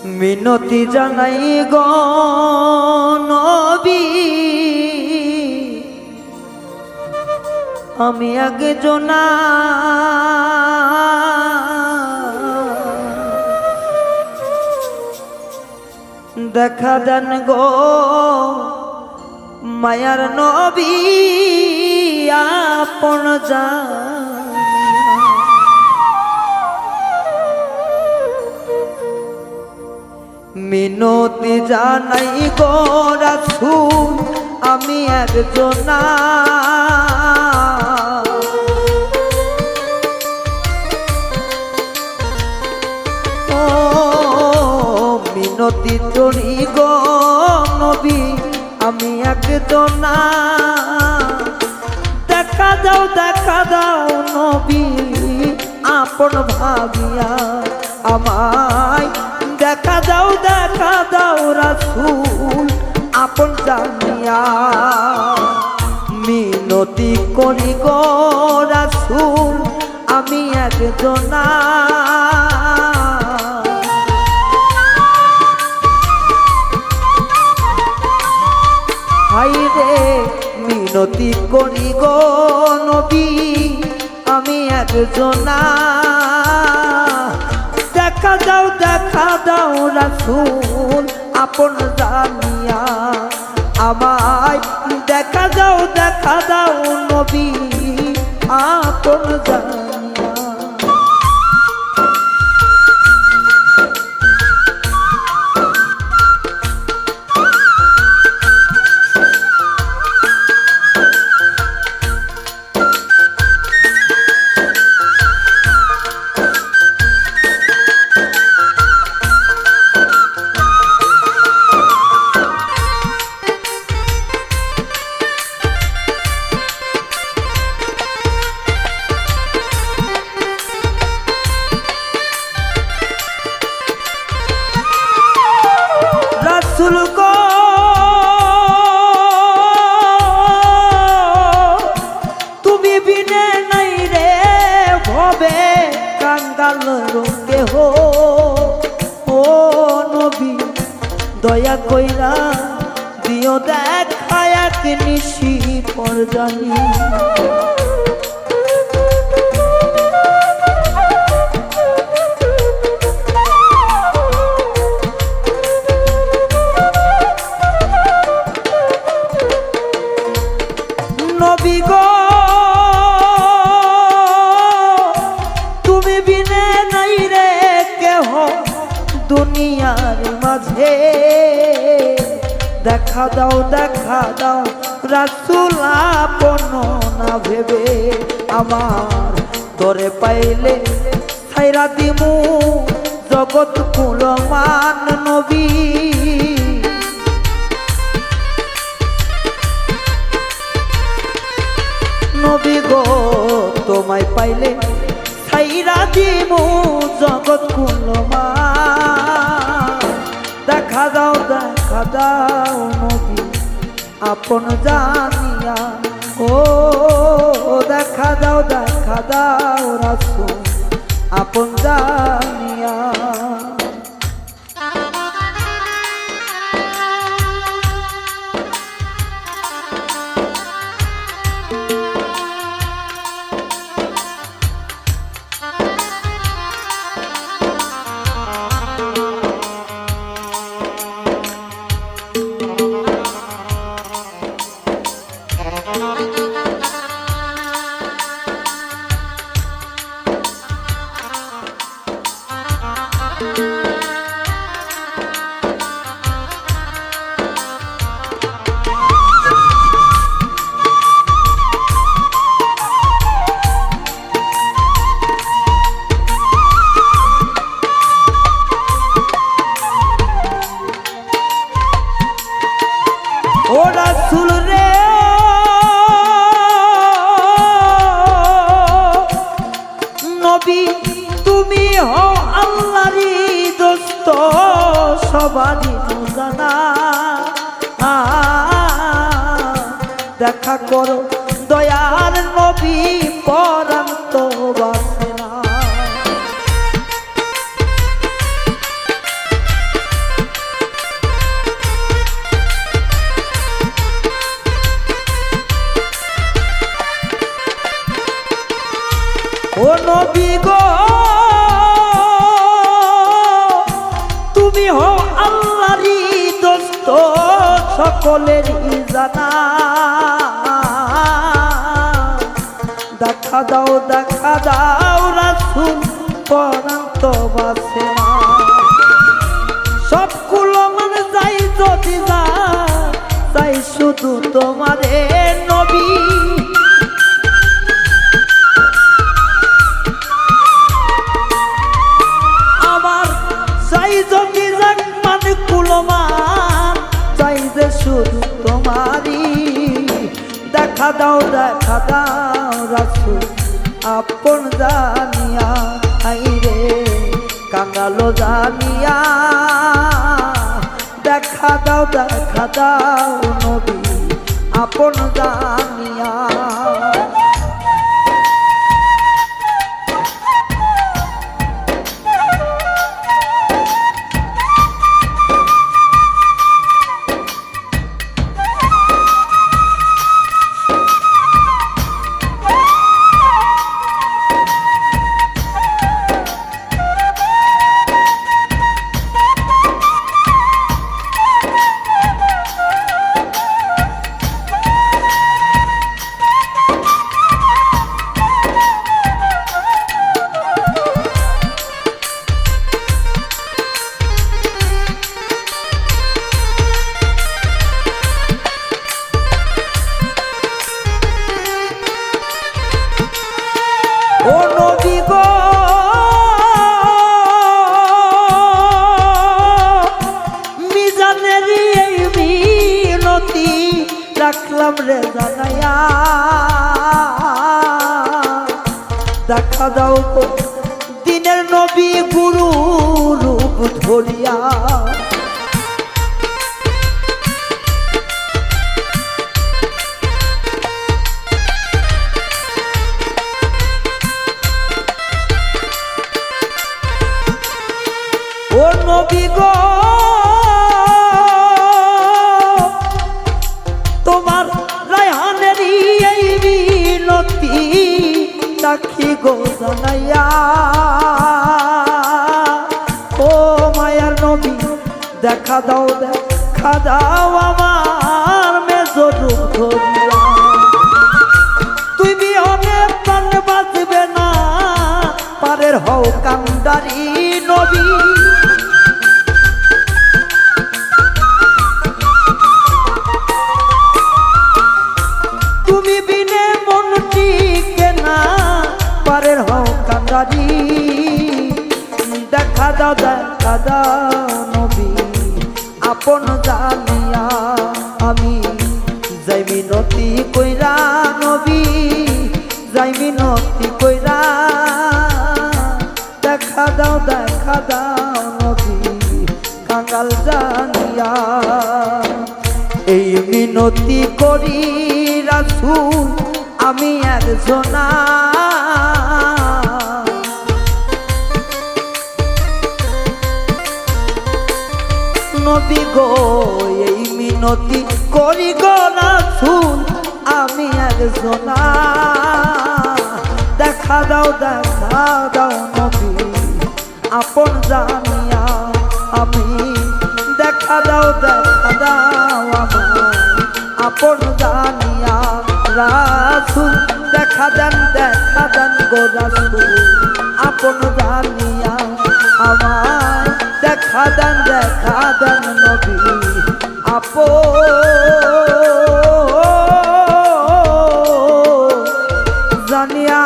মিনতি জানাই গো নবী, আমি একজনা দেখা দেন গো মায়ার নবী আপন মিনতি জানাই গো রাসূল, আমি একজনা মিনতি করি গো নবী, আমি একজনা দেখা দাও নবী আপন ভাবিয়া আমায় দেখা দাও রাসূল আপন জানিয়া। মিনতি করি গো রাসূল, আমি একজনা হাইরে মিনতি করি গো নবী, আমি একজনা দেখা দাও রাসূল আপন জানিয়া আমায় দেখা দাও নবী আপন জানিয়া। রাসূল গো তুমি বিনে নাই রে ভবে কাঙ্গাল কেহ, ও নবী দয়া কইরা দিও দেখা এক নিশি পর জানি। নবী গো তুমি বিনে নাই রে কেহ দুনিয়ার মাঝে, দেখা দাও রাসূল আপন না ভেবে আমার তোরে পাইলে ছাইরা দিমু জগৎ কুলমান নবী। নবী গো তোমায় পাইলে ছাইরা দিমু জগৎ কুলমান, দেখা দাও নবী আপন জানিয়া, ও দেখা দাও রাসূল আপন জানিয়া। ও রাসূল রে নবী তুমি হও আল্লাহরই দোস্ত সবারই জানা, দেখা করো দয়ার নবী পরাণ তো বাসে না। সকলেরই জানা। দেখা দাও রাসূল পরাণ তো বাসে না। সবগুলো মানে যাই যদি যাই শুধু তোমারে নবী। আমার চাই যদি যাক মানে কুলমান চাই যে শুধু তোমারই। দেখা দাও রাসূল আপন জানিয়া আইরে কাঙ্গালো জানিয়া। দেখা দাও নবী আপন জানিয়া। ও নবী গো মিজানের এই মিনতি রাখলাম রে জানাইয়া। দেখা দাও দিনের নবী গুরু রূপ ধরিয়া। ও নবী গো তোমার রায়হানেরই এই মিনতি রাখি গো জানাইয়া। ও মায়ার নবী দেখা দাও আমার মেজর রূপ ধরিয়া। তুই বিহনে প্রাণ বাঁচবে না পারের হও কান্ডারি নবী। তুমি বিনে মন টিকে না পারের হও কান্ডারি। দেখা দাও নবী আপন জানিয়া। আমি যাই মিনতি কইরা নবী যাই মিনতি কইরা। দেখা দাও নবী কাঙ্গাল জানিয়া। এই মিনতি করি রাসূল আমি একজনা। নবী গো এই মিনতি করি গো রাসূল আমি একজনা। দেখা দাও নবী আপন জানিয়া। আমি দেখা দাও আমার আপন জানিয়া। রাসূল দেখা দেন গো রাসূল আপন জানিয়া। আমায় দেখা দেন নবী আপন জানিয়া।